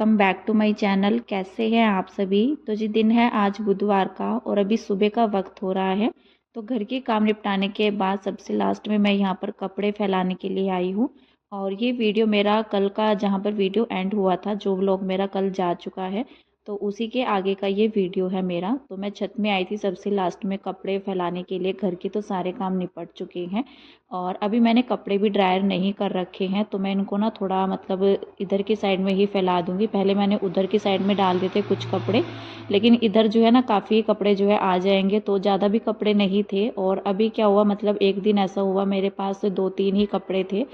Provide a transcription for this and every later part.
Welcome back to my channel. कैसे हैं आप सभी। तो जी दिन है आज बुधवार का और अभी सुबह का वक्त हो रहा है। तो घर के काम निपटाने के बाद सबसे लास्ट में मैं यहाँ पर कपड़े फैलाने के लिए आई हूँ। और ये वीडियो मेरा कल का जहाँ पर वीडियो एंड हुआ था, जो व्लॉग मेरा कल जा चुका है, तो उसी के आगे का ये वीडियो है मेरा। तो मैं छत में आई थी सबसे लास्ट में कपड़े फैलाने के लिए। घर के तो सारे काम निपट चुके हैं और अभी मैंने कपड़े भी ड्रायर नहीं कर रखे हैं, तो मैं इनको ना थोड़ा मतलब इधर की साइड में ही फैला दूंगी। पहले मैंने उधर की साइड में डाल दिए थे कुछ कपड़े, लेकिन इधर जो है ना काफ़ी कपड़े जो है आ जाएंगे, तो ज़्यादा भी कपड़े नहीं थे। और अभी क्या हुआ, मतलब एक दिन ऐसा हुआ मेरे पास 2-3 ही कपड़े थे।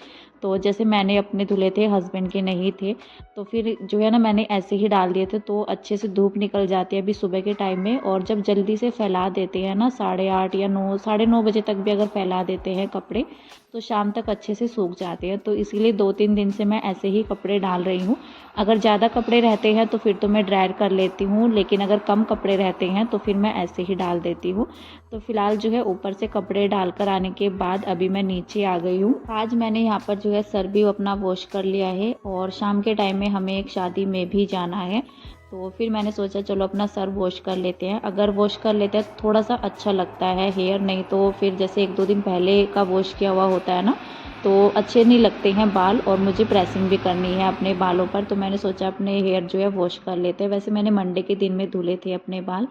तो जैसे मैंने अपने धुले थे, हस्बैंड के नहीं थे, तो फिर जो है ना मैंने ऐसे ही डाल दिए थे। तो अच्छे से धूप निकल जाती है अभी सुबह के टाइम में, और जब जल्दी से फैला देते हैं ना 8:30 या 9, 9:30 बजे तक भी अगर फैला देते हैं कपड़े, तो शाम तक अच्छे से सूख जाते हैं। तो इसीलिए 2-3 दिन से मैं ऐसे ही कपड़े डाल रही हूँ। अगर ज़्यादा कपड़े रहते हैं तो फिर तो मैं ड्रायर कर लेती हूँ, लेकिन अगर कम कपड़े रहते हैं तो फिर मैं ऐसे ही डाल देती हूँ। तो फिलहाल जो है ऊपर से कपड़े डालकर आने के बाद अभी मैं नीचे आ गई हूँ। आज मैंने यहाँ पर जो है सर भी अपना वॉश कर लिया है, और शाम के टाइम में हमें एक शादी में भी जाना है, तो फिर मैंने सोचा चलो अपना सर वॉश कर लेते हैं। अगर वॉश कर लेते हैं तो थोड़ा सा अच्छा लगता है हेयर, नहीं तो फिर जैसे 1-2 दिन पहले का वॉश किया हुआ होता है ना, तो अच्छे नहीं लगते हैं बाल, और मुझे प्रेसिंग भी करनी है अपने बालों पर, तो मैंने सोचा अपने हेयर जो है वॉश कर लेते हैं। वैसे मैंने मंडे के दिन में धुले थे अपने बाल,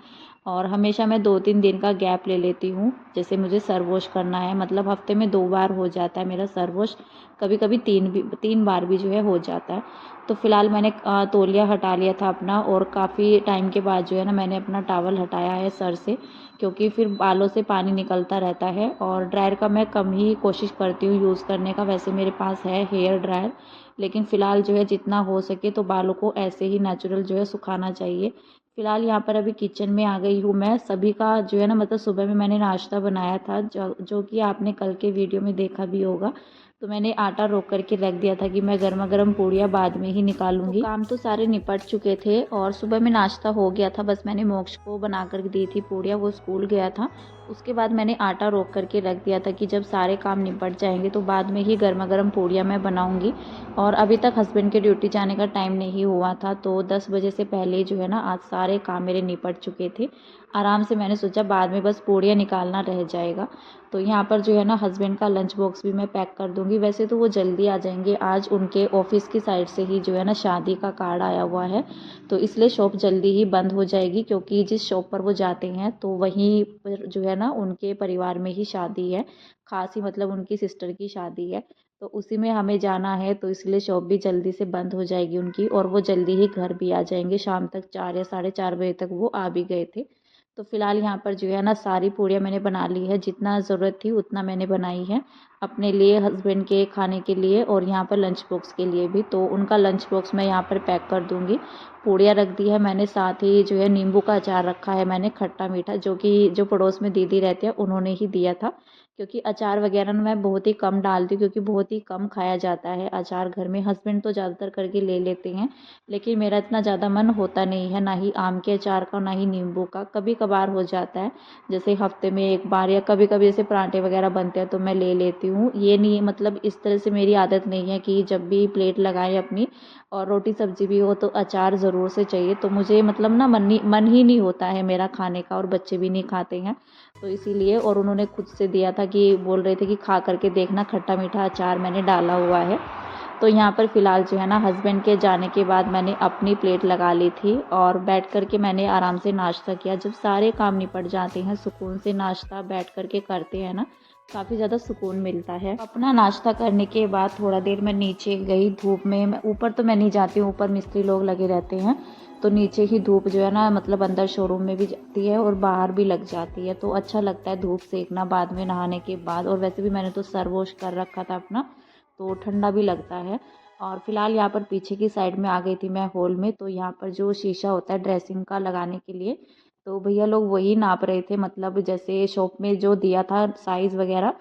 और हमेशा मैं 2-3 दिन का गैप ले लेती हूँ। जैसे मुझे सर वॉश करना है, मतलब हफ्ते में 2 बार हो जाता है मेरा सर वॉश, कभी कभी 3 बार भी जो है हो जाता है। तो फिलहाल मैंने तौलिया हटा लिया था अपना, और काफ़ी टाइम के बाद जो है ना मैंने अपना टॉवल हटाया है सर से, क्योंकि फिर बालों से पानी निकलता रहता है। और ड्रायर का मैं कम ही कोशिश करती हूँ यूज़ करने का। वैसे मेरे पास है हेयर ड्रायर, लेकिन फ़िलहाल जो है जितना हो सके तो बालों को ऐसे ही नेचुरल जो है सुखाना चाहिए। फ़िलहाल यहाँ पर अभी किचन में आ गई हूँ मैं। सभी का जो है ना, मतलब सुबह में मैंने नाश्ता बनाया था, जो कि आपने कल के वीडियो में देखा भी होगा। तो मैंने आटा रोक करके रख दिया था कि मैं गर्मा गर्म पूड़ियाँ बाद में ही निकालूंगी। तो काम तो सारे निपट चुके थे और सुबह में नाश्ता हो गया था। बस मैंने मोक्ष को बना कर दी थी पूड़ियाँ, वो स्कूल गया था। उसके बाद मैंने आटा रोक करके रख दिया था कि जब सारे काम निपट जाएंगे तो बाद में ही गर्मा गर्म पूड़ियाँ मैं बनाऊंगी। और अभी तक हस्बैंड के ड्यूटी जाने का टाइम नहीं हुआ था, तो 10 बजे से पहले जो है ना आज सारे काम मेरे निपट चुके थे आराम से। मैंने सोचा बाद में बस पूड़ियाँ निकालना रह जाएगा। तो यहाँ पर जो है ना हस्बैंड का लंच बॉक्स भी मैं पैक कर दूँगी। वैसे तो वो जल्दी आ जाएंगे, आज उनके ऑफिस की साइड से ही जो है ना शादी का कार्ड आया हुआ है, तो इसलिए शॉप जल्दी ही बंद हो जाएगी, क्योंकि जिस शॉप पर वो जाते हैं तो वहीं पर जो है ना उनके परिवार में ही शादी है, खास ही मतलब उनकी सिस्टर की शादी है, तो उसी में हमें जाना है, तो इसलिए शॉप भी जल्दी से बंद हो जाएगी उनकी, और वो जल्दी ही घर भी आ जाएंगे शाम तक। 4 या 4:30 बजे तक वो आ भी गए थे। तो फिलहाल यहाँ पर जो है ना सारी पूड़ियाँ मैंने बना ली है, जितना ज़रूरत थी उतना मैंने बनाई है अपने लिए, हस्बैंड के खाने के लिए, और यहाँ पर लंच बॉक्स के लिए भी। तो उनका लंच बॉक्स मैं यहाँ पर पैक कर दूँगी। पूड़ियाँ रख दी है मैंने, साथ ही जो है नींबू का अचार रखा है मैंने, खट्टा मीठा, जो कि जो पड़ोस में दीदी रहते हैं उन्होंने ही दिया था, क्योंकि अचार वगैरह ना मैं बहुत ही कम डालती हूँ, क्योंकि बहुत ही कम खाया जाता है अचार घर में। हस्बैंड तो ज़्यादातर करके ले लेते हैं, लेकिन मेरा इतना ज़्यादा मन होता नहीं है, ना ही आम के अचार का ना ही नींबू का। कभी कभार हो जाता है, जैसे हफ्ते में 1 बार, या कभी कभी जैसे पराठे वगैरह बनते हैं तो मैं ले लेती हूँ। ये नहीं, मतलब इस तरह से मेरी आदत नहीं है कि जब भी प्लेट लगाएं अपनी और रोटी सब्जी भी हो तो अचार ज़रूर से चाहिए। तो मुझे मतलब ना मन ही नहीं होता है मेरा खाने का, और बच्चे भी नहीं खाते हैं, तो इसीलिए। और उन्होंने खुद से दिया था कि बोल रहे थे कि खा करके देखना, खट्टा मीठा अचार मैंने डाला हुआ है। तो यहाँ पर फ़िलहाल जो है ना हस्बैंड के जाने के बाद मैंने अपनी प्लेट लगा ली थी, और बैठ कर के मैंने आराम से नाश्ता किया। जब सारे काम निपट जाते हैं सुकून से नाश्ता बैठ कर के करते हैं ना, काफ़ी ज़्यादा सुकून मिलता है। अपना नाश्ता करने के बाद थोड़ा देर मैं नीचे गई धूप में। मैं ऊपर तो मैं नहीं जाती हूँ, ऊपर मिस्त्री लोग लगे रहते हैं, तो नीचे ही धूप जो है ना, मतलब अंदर शोरूम में भी जाती है और बाहर भी लग जाती है, तो अच्छा लगता है धूप सेकना बाद में नहाने के बाद। और वैसे भी मैंने तो सर वॉश कर रखा था अपना, तो ठंडा भी लगता है। और फिलहाल यहाँ पर पीछे की साइड में आ गई थी मैं हॉल में। तो यहाँ पर जो शीशा होता है ड्रेसिंग का लगाने के लिए, तो भैया लोग वही नाप रहे थे, मतलब जैसे शॉप में जो दिया था साइज़ वगैरह,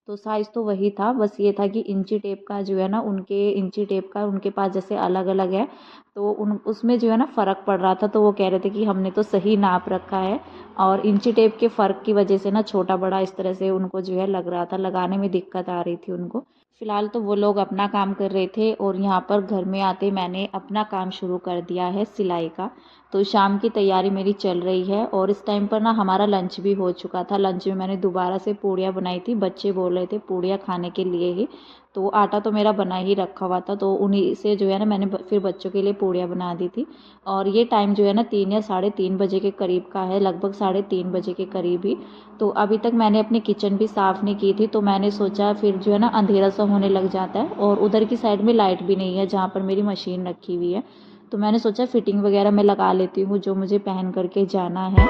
तो साइज़ तो वही था, बस ये था कि इंची टेप का जो है ना, उनके इंची टेप का उनके पास जैसे अलग अलग है, तो उन उसमें जो है ना फ़र्क पड़ रहा था। तो वो कह रहे थे कि हमने तो सही नाप रखा है, और इंची टेप के फ़र्क की वजह से ना छोटा बड़ा इस तरह से उनको जो है लग रहा था, लगाने में दिक्कत आ रही थी उनको। फ़िलहाल तो वो लोग अपना काम कर रहे थे और यहाँ पर घर में आते मैंने अपना काम शुरू कर दिया है सिलाई का। तो शाम की तैयारी मेरी चल रही है और इस टाइम पर ना हमारा लंच भी हो चुका था। लंच में मैंने दोबारा से पूड़ियाँ बनाई थी, बच्चे बोल रहे थे पूड़ियाँ खाने के लिए ही। तो आटा तो मेरा बना ही रखा हुआ था, तो उन्हीं से जो है ना मैंने फिर बच्चों के लिए पूड़ियाँ बना दी थी। और ये टाइम जो है ना 3 या साढ़े 3 बजे के करीब का है, लगभग साढ़े 3 बजे के करीब ही। तो अभी तक मैंने अपनी किचन भी साफ़ नहीं की थी, तो मैंने सोचा फिर जो है ना अंधेरा सा होने लग जाता है और उधर की साइड में लाइट भी नहीं है जहाँ पर मेरी मशीन रखी हुई है। तो मैंने सोचा फिटिंग वगैरह मैं लगा लेती हूँ जो मुझे पहन करके जाना है।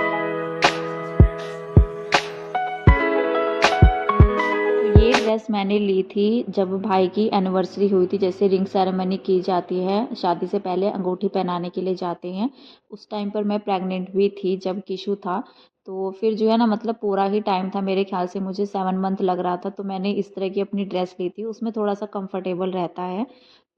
तो ये ड्रेस मैंने ली थी जब भाई की एनिवर्सरी हुई थी, जैसे रिंग सेरेमनी की जाती है शादी से पहले, अंगूठी पहनाने के लिए जाते हैं। उस टाइम पर मैं प्रेग्नेंट भी थी जब किशु था। तो फिर जो है ना मतलब पूरा ही टाइम था, मेरे ख्याल से मुझे 7 मंथ लग रहा था, तो मैंने इस तरह की अपनी ड्रेस ली थी। उसमें थोड़ा सा कंफर्टेबल रहता है।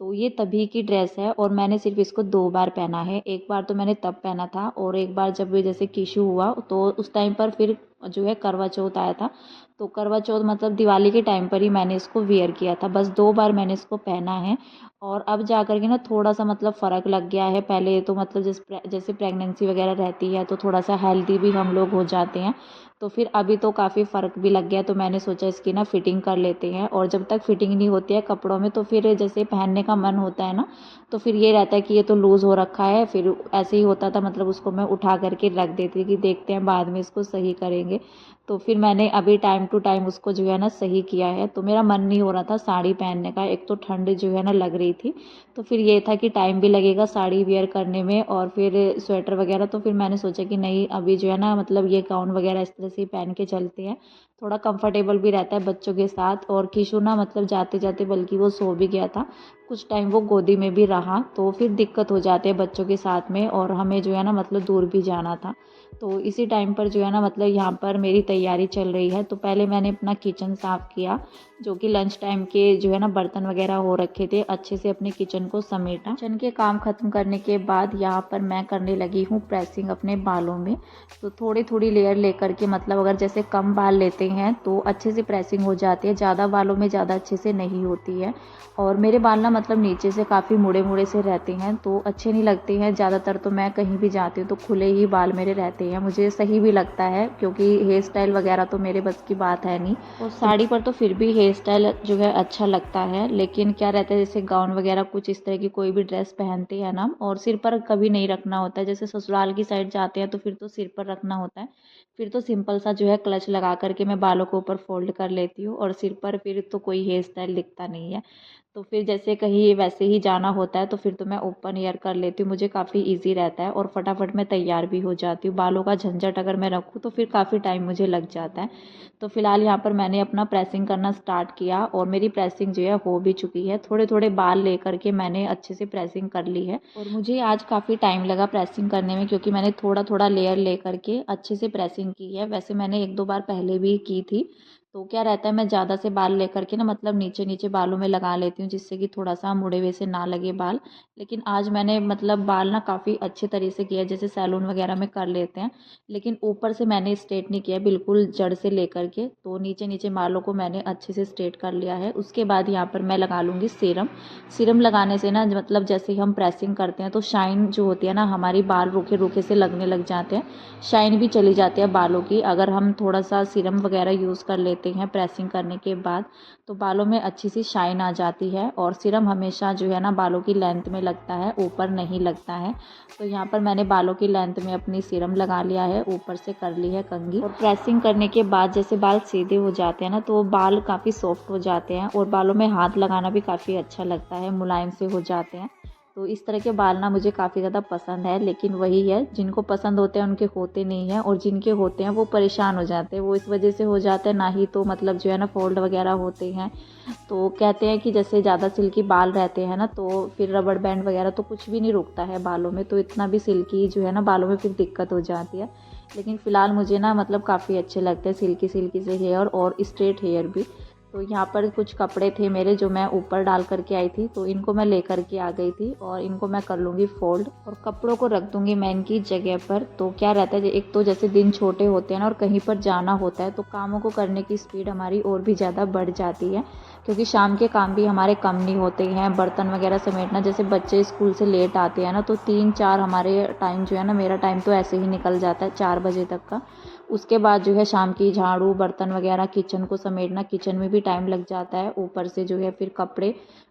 तो ये तभी की ड्रेस है और मैंने सिर्फ इसको 2 बार पहना है। एक बार तो मैंने तब पहना था और एक बार जब जैसे किशु हुआ तो उस टाइम पर फिर जो है करवा चौथ आया था। तो करवा चौथ मतलब दिवाली के टाइम पर ही मैंने इसको वियर किया था। बस 2 बार मैंने इसको पहना है और अब जा कर के ना थोड़ा-सा मतलब फ़र्क लग गया है। पहले तो मतलब जैसे प्रेगनेंसी वगैरह रहती है तो थोड़ा-सा हेल्दी भी हम लोग हो जाते हैं। तो फिर अभी तो काफ़ी फ़र्क भी लग गया, तो मैंने सोचा इसकी ना फ़िटिंग कर लेते हैं। और जब तक फ़िटिंग नहीं होती है कपड़ों में तो फिर जैसे पहनने का मन होता है ना, तो फिर ये रहता है कि ये तो लूज़ हो रखा है। फिर ऐसे ही होता था, मतलब उसको मैं उठा कर के रख देती थी कि देखते हैं बाद में इसको सही करेंगे। तो फिर मैंने अभी टाइम टू टाइम उसको जो है ना सही किया है। तो मेरा मन नहीं हो रहा था साड़ी पहनने का, एक तो ठंड जो है ना लग रही थी, तो फिर ये था कि टाइम भी लगेगा साड़ी वियर करने में और फिर स्वेटर वगैरह। तो फिर मैंने सोचा कि नहीं, अभी जो है ना मतलब ये गाउन वगैरह इस तरह से पहन के चलते हैं, थोड़ा कंफर्टेबल भी रहता है बच्चों के साथ। और किशु ना मतलब जाते जाते बल्कि वो सो भी गया था, कुछ टाइम वो गोदी में भी रहा, तो फिर दिक्कत हो जाती है बच्चों के साथ में और हमें जो है ना मतलब दूर भी जाना था। तो इसी टाइम पर जो है ना मतलब यहाँ पर मेरी तैयारी चल रही है। तो पहले मैंने अपना किचन साफ़ किया, जो कि लंच टाइम के जो है ना बर्तन वगैरह हो रखे थे, अच्छे से अपने किचन को समेटा। किचन के काम ख़त्म करने के बाद यहाँ पर मैं करने लगी हूँ प्रेसिंग अपने बालों में। तो थोड़ी थोड़ी लेयर लेकर के, मतलब अगर जैसे कम बाल लेते हैं तो अच्छे से प्रेसिंग हो जाती है, ज़्यादा बालों में ज़्यादा अच्छे से नहीं होती है। और मेरे बाल ना मतलब नीचे से काफ़ी मुड़े मुड़े से रहते हैं तो अच्छे नहीं लगते हैं। ज़्यादातर तो मैं कहीं भी जाती हूँ तो खुले ही बाल मेरे रहते हैं, मुझे सही भी लगता है क्योंकि हेयर स्टाइल वगैरह तो मेरे बस की बात है नहीं। और साड़ी पर तो फिर भी हेयर स्टाइल जो है अच्छा लगता है, लेकिन क्या रहता है जैसे गाउन वगैरह कुछ इस तरह की कोई भी ड्रेस पहनते हैं ना, और सिर पर कभी नहीं रखना होता है। जैसे ससुराल की साइड जाते हैं तो फिर तो सिर पर रखना होता है, फिर तो सिंपल सा जो है क्लच लगा करके मैं बालों को ऊपर फोल्ड कर लेती हूँ और सिर पर फिर तो कोई हेयर स्टाइल दिखता नहीं है। तो फिर जैसे कहीं वैसे ही जाना होता है तो फिर तो मैं ओपन एयर कर लेती हूँ, मुझे काफ़ी इजी रहता है और फटाफट मैं तैयार भी हो जाती हूँ। बालों का झंझट अगर मैं रखूँ तो फिर काफ़ी टाइम मुझे लग जाता है। तो फिलहाल यहाँ पर मैंने अपना प्रेसिंग करना स्टार्ट किया और मेरी प्रेसिंग जो है हो भी चुकी है। थोड़े थोड़े बाल ले करके मैंने अच्छे से प्रेसिंग कर ली है और मुझे आज काफ़ी टाइम लगा प्रेसिंग करने में, क्योंकि मैंने थोड़ा थोड़ा लेयर ले करके अच्छे से प्रेसिंग की है। वैसे मैंने एक दो बार पहले भी की थी। तो क्या रहता है, मैं ज़्यादा से बाल लेकर के ना मतलब नीचे नीचे बालों में लगा लेती हूँ, जिससे कि थोड़ा सा मुड़े हुए से ना लगे बाल। लेकिन आज मैंने मतलब बाल ना काफ़ी अच्छे तरीके से किया, जैसे सैलून वगैरह में कर लेते हैं, लेकिन ऊपर से मैंने स्ट्रेट नहीं किया, बिल्कुल जड़ से लेकर के। तो नीचे नीचे बालों को मैंने अच्छे से स्ट्रेट कर लिया है। उसके बाद यहाँ पर मैं लगा लूँगी सीरम। सीरम लगाने से ना मतलब जैसे ही हम प्रेसिंग करते हैं तो शाइन जो होती है ना, हमारी बाल रूखे रूखे से लगने लग जाते हैं, शाइन भी चली जाती है बालों की। अगर हम थोड़ा सा सीरम वगैरह यूज़ कर लेते हैं प्रेसिंग करने के बाद तो बालों में अच्छी सी शाइन आ जाती है। और सीरम हमेशा जो है ना बालों की लेंथ में लगता है, ऊपर नहीं लगता है। तो यहाँ पर मैंने बालों की लेंथ में अपनी सीरम लगा लिया है, ऊपर से कर ली है कंघी। और प्रेसिंग करने के बाद जैसे बाल सीधे हो जाते हैं ना, तो बाल काफ़ी सॉफ्ट हो जाते हैं और बालों में हाथ लगाना भी काफ़ी अच्छा लगता है, मुलायम से हो जाते हैं। तो इस तरह के बाल ना मुझे काफ़ी ज़्यादा पसंद है, लेकिन वही है, जिनको पसंद होते हैं उनके होते नहीं हैं और जिनके होते हैं वो परेशान हो जाते हैं। वो इस वजह से हो जाते हैं, ना ही तो मतलब जो है ना फोल्ड वगैरह होते हैं। तो कहते हैं कि जैसे ज़्यादा सिल्की बाल रहते हैं ना तो फिर रबड़ बैंड वगैरह तो कुछ भी नहीं रुकता है बालों में, तो इतना भी सिल्की जो है ना बालों में फिर दिक्कत हो जाती है। लेकिन फ़िलहाल मुझे ना मतलब काफ़ी अच्छे लगते हैं सिल्की सिल्की से हेयर और स्ट्रेट हेयर भी। तो यहाँ पर कुछ कपड़े थे मेरे जो मैं ऊपर डाल करके आई थी, तो इनको मैं लेकर के आ गई थी और इनको मैं कर लूँगी फोल्ड और कपड़ों को रख दूँगी मैं इनकी जगह पर। तो क्या रहता है, एक तो जैसे दिन छोटे होते हैं ना और कहीं पर जाना होता है तो कामों को करने की स्पीड हमारी और भी ज़्यादा बढ़ जाती है, क्योंकि शाम के काम भी हमारे कम नहीं होते हैं। बर्तन वगैरह समेटना, जैसे बच्चे स्कूल से लेट आते हैं ना तो 3-4 हमारे टाइम जो है ना, मेरा टाइम तो ऐसे ही निकल जाता है 4 बजे तक का। उसके बाद जो है शाम की झाड़ू बर्तन वगैरह, किचन को समेटना, किचन में भी टाइम लग जाता है। ऊपर से जो है फिर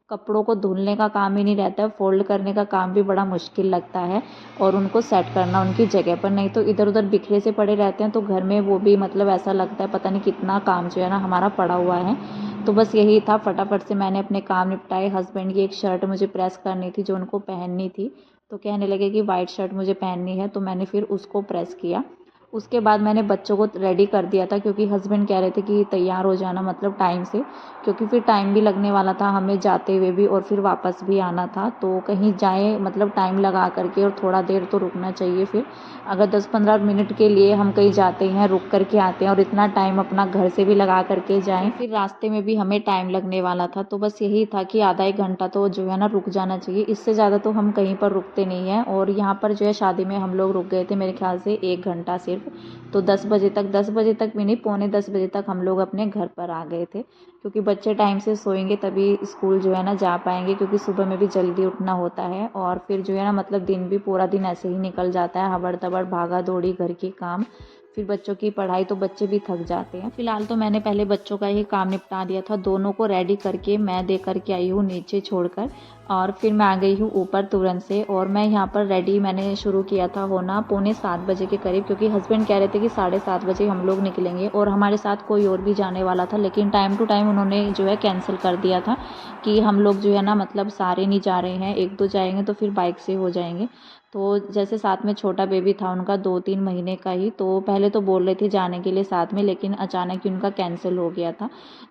कपड़ों को धुलने का काम ही नहीं रहता है, फोल्ड करने का काम भी बड़ा मुश्किल लगता है और उनको सेट करना उनकी जगह पर, नहीं तो इधर उधर बिखरे से पड़े रहते हैं तो घर में वो भी मतलब ऐसा लगता है पता नहीं कितना काम जो है ना हमारा पड़ा हुआ है। तो बस यही था, फटाफट से मैंने अपने काम निपटाए। हस्बैंड की एक शर्ट मुझे प्रेस करनी थी जो उनको पहननी थी, तो कहने लगे कि वाइट शर्ट मुझे पहननी है, तो मैंने फिर उसको प्रेस किया। उसके बाद मैंने बच्चों को रेडी कर दिया था, क्योंकि हस्बैंड कह रहे थे कि तैयार हो जाना मतलब टाइम से, क्योंकि फिर टाइम भी लगने वाला था हमें जाते हुए भी और फिर वापस भी आना था। तो कहीं जाए मतलब टाइम लगा करके और थोड़ा देर तो रुकना चाहिए। फिर अगर 10-15 मिनट के लिए हम कहीं जाते हैं, रुक करके आते हैं और इतना टाइम अपना घर से भी लगा करके जाएं, फिर रास्ते में भी हमें टाइम लगने वाला था। तो बस यही था कि आधा 1 घंटा तो जो है ना रुक जाना चाहिए, इससे ज़्यादा तो हम कहीं पर रुकते नहीं हैं। और यहाँ पर जो है शादी में हम लोग रुक गए थे मेरे ख्याल से 1 घंटा सिर्फ। तो 10 बजे तक भी नहीं, पौने 10 बजे तक हम लोग अपने घर पर आ गए थे, क्योंकि बच्चे टाइम से सोएंगे तभी स्कूल जो है ना जा पाएंगे, क्योंकि सुबह में भी जल्दी उठना होता है। और फिर जो है ना मतलब दिन भी पूरा दिन ऐसे ही निकल जाता है, हबड़ तबड़ भागा दौड़ी घर के काम, फिर बच्चों की पढ़ाई, तो बच्चे भी थक जाते हैं। फिलहाल तो मैंने पहले बच्चों का ही काम निपटा दिया था, दोनों को रेडी करके मैं दे करके आई हूँ नीचे छोड़कर, और फिर मैं आ गई हूँ ऊपर तुरंत से। और मैं यहाँ पर रेडी मैंने शुरू किया था होना पौने 7 बजे के करीब, क्योंकि हस्बैंड कह रहे थे कि 7:30 बजे हम लोग निकलेंगे और हमारे साथ कोई और भी जाने वाला था, लेकिन टाइम टू टाइम उन्होंने जो है कैंसिल कर दिया था कि हम लोग जो है ना मतलब सारे नहीं जा रहे हैं, 1-2 जाएंगे तो फिर बाइक से हो जाएंगे। तो जैसे साथ में छोटा बेबी था उनका 2-3 महीने का ही, तो पहले तो बोल रहे थे जाने के लिए साथ में, लेकिन अचानक ही उनका कैंसिल हो गया था।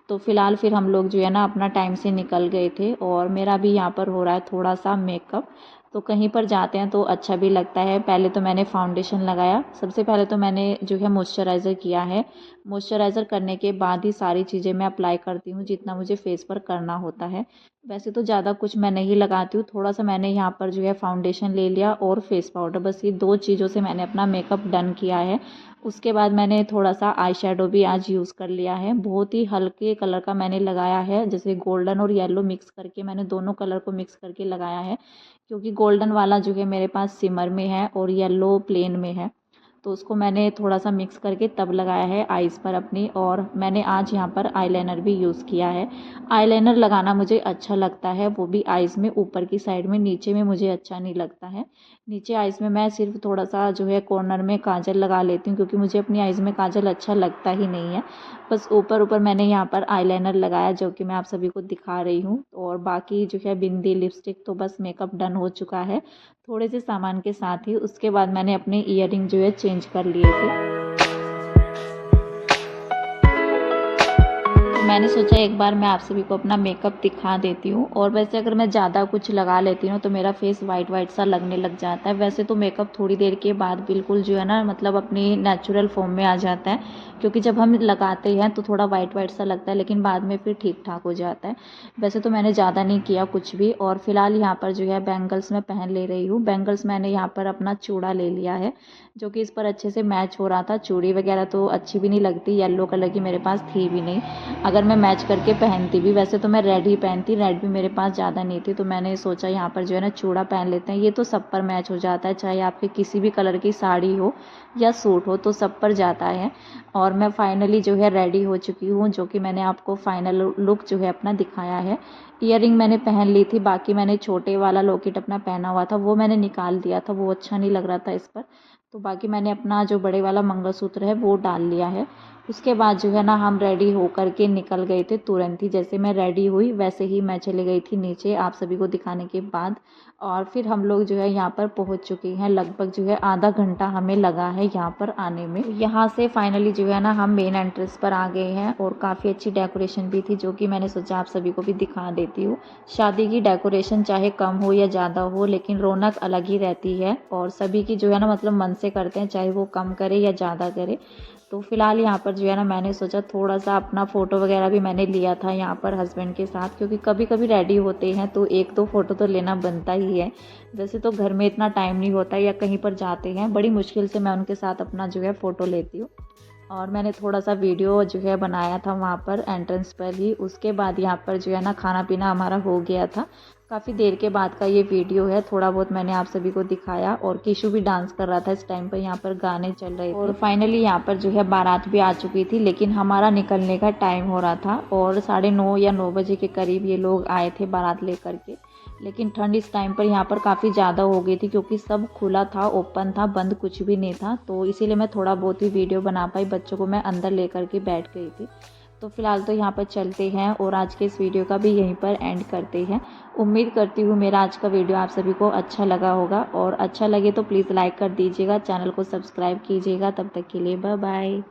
तो फिलहाल फिर हम लोग जो है ना अपना टाइम से निकल गए थे। और मेरा भी यहाँ पर हो रहा है थोड़ा सा मेकअप, तो कहीं पर जाते हैं तो अच्छा भी लगता है। पहले तो मैंने फाउंडेशन लगाया, सबसे पहले तो मैंने जो है मॉइस्चराइज़र किया है। मॉइस्चराइज़र करने के बाद ही सारी चीज़ें मैं अप्लाई करती हूँ जितना मुझे फेस पर करना होता है। वैसे तो ज़्यादा कुछ मैं नहीं लगाती हूँ, थोड़ा सा मैंने यहाँ पर जो है फाउंडेशन ले लिया और फेस पाउडर, बस ये 2 चीज़ों से मैंने अपना मेकअप डन किया है। उसके बाद मैंने थोड़ा सा आई शेडो भी आज यूज़ कर लिया है, बहुत ही हल्के कलर का मैंने लगाया है, जैसे गोल्डन और येलो मिक्स करके मैंने दोनों कलर को मिक्स करके लगाया है, क्योंकि गोल्डन वाला जो है मेरे पास सिमर में है और येलो प्लेन में है, तो उसको मैंने थोड़ा सा मिक्स करके तब लगाया है आईज़ पर अपनी। और मैंने आज यहाँ पर आईलाइनर भी यूज़ किया है। आईलाइनर लगाना मुझे अच्छा लगता है, वो भी आईज़ में ऊपर की साइड में, नीचे में मुझे अच्छा नहीं लगता है। नीचे आईज़ में मैं सिर्फ थोड़ा सा जो है कॉर्नर में काजल लगा लेती हूँ, क्योंकि मुझे अपनी आईज़ में काजल अच्छा लगता ही नहीं है। बस ऊपर ऊपर मैंने यहाँ पर आईलाइनर लगाया, जो कि मैं आप सभी को दिखा रही हूँ। और बाकी जो है बिंदी लिपस्टिक तो बस मेकअप डन हो चुका है थोड़े से सामान के साथ ही। उसके बाद मैंने अपने ईयरिंग जो है चेंज कर लिए थे। मैंने सोचा एक बार मैं आप सभी को अपना मेकअप दिखा देती हूँ। और वैसे अगर मैं ज़्यादा कुछ लगा लेती हूँ तो मेरा फेस वाइट वाइट सा लगने लग जाता है। वैसे तो मेकअप थोड़ी देर के बाद बिल्कुल जो है ना मतलब अपनी नेचुरल फॉर्म में आ जाता है, क्योंकि जब हम लगाते हैं तो थोड़ा वाइट वाइट सा लगता है, लेकिन बाद में फिर ठीक ठाक हो जाता है। वैसे तो मैंने ज़्यादा नहीं किया कुछ भी। और फिलहाल यहाँ पर जो है बैंगल्स मैं पहन ले रही हूँ। बैंगल्स मैंने यहाँ पर अपना चूड़ा ले लिया है, जो कि इस पर अच्छे से मैच हो रहा था। चूड़ी वगैरह तो अच्छी भी नहीं लगती, येलो कलर की मेरे पास थी भी नहीं अगर मैं मैच करके पहनती भी। वैसे तो मैं रेड ही पहनती, रेड भी मेरे पास ज़्यादा नहीं थी, तो मैंने सोचा यहाँ पर जो है ना चूड़ा पहन लेते हैं। ये तो सब पर मैच हो जाता है, चाहे आपके किसी भी कलर की साड़ी हो या सूट हो, तो सब पर जाता है। और मैं फाइनली जो है रेडी हो चुकी हूँ, जो कि मैंने आपको फाइनल लुक जो है अपना दिखाया है। ईयरिंग मैंने पहन ली थी, बाकी मैंने छोटे वाला लॉकेट अपना पहना हुआ था वो मैंने निकाल दिया था, वो अच्छा नहीं लग रहा था इस पर। तो बाकी मैंने अपना जो बड़े वाला मंगलसूत्र है वो डाल लिया है। उसके बाद जो है ना हम रेडी होकर के निकल गए थे तुरंत ही। जैसे मैं रेडी हुई वैसे ही मैं चली गई थी नीचे आप सभी को दिखाने के बाद। और फिर हम लोग जो है यहाँ पर पहुँच चुके हैं, लगभग जो है आधा घंटा हमें लगा है यहाँ पर आने में। यहाँ से फाइनली जो है ना हम मेन एंट्रेंस पर आ गए हैं, और काफ़ी अच्छी डेकोरेशन भी थी, जो कि मैंने सोचा आप सभी को भी दिखा देती हूँ। शादी की डेकोरेशन चाहे कम हो या ज़्यादा हो, लेकिन रौनक अलग ही रहती है, और सभी की जो है ना मतलब मन से करते हैं, चाहे वो कम करे या ज़्यादा करे। तो फ़िलहाल यहाँ पर जो है ना मैंने सोचा थोड़ा सा अपना फ़ोटो वगैरह भी मैंने लिया था यहाँ पर हस्बैंड के साथ, क्योंकि कभी कभी रेडी होते हैं तो एक दो फ़ोटो तो लेना बनता ही है। वैसे तो घर में इतना टाइम नहीं होता या कहीं पर जाते हैं, बड़ी मुश्किल से मैं उनके साथ अपना जो है फ़ोटो लेती हूँ। और मैंने थोड़ा सा वीडियो जो है बनाया था वहाँ पर एंट्रेंस पर ही। उसके बाद यहाँ पर जो है ना खाना पीना हमारा हो गया था। काफ़ी देर के बाद का ये वीडियो है, थोड़ा बहुत मैंने आप सभी को दिखाया। और किशु भी डांस कर रहा था इस टाइम पर, यहाँ पर गाने चल रहे थे। और फाइनली यहाँ पर जो है बारात भी आ चुकी थी, लेकिन हमारा निकलने का टाइम हो रहा था और 9:30 या 9 बजे के करीब ये लोग आए थे बारात लेकर के। लेकिन ठंड इस टाइम पर यहाँ पर काफ़ी ज़्यादा हो गई थी, क्योंकि सब खुला था, ओपन था, बंद कुछ भी नहीं था। तो इसीलिए मैं थोड़ा बहुत ही वीडियो बना पाई, बच्चों को मैं अंदर लेकर के बैठ गई थी। तो फ़िलहाल तो यहाँ पर चलते हैं और आज के इस वीडियो का भी यहीं पर एंड करते हैं। उम्मीद करती हूँ मेरा आज का वीडियो आप सभी को अच्छा लगा होगा, और अच्छा लगे तो प्लीज़ लाइक कर दीजिएगा, चैनल को सब्सक्राइब कीजिएगा। तब तक के लिए बाय बाय।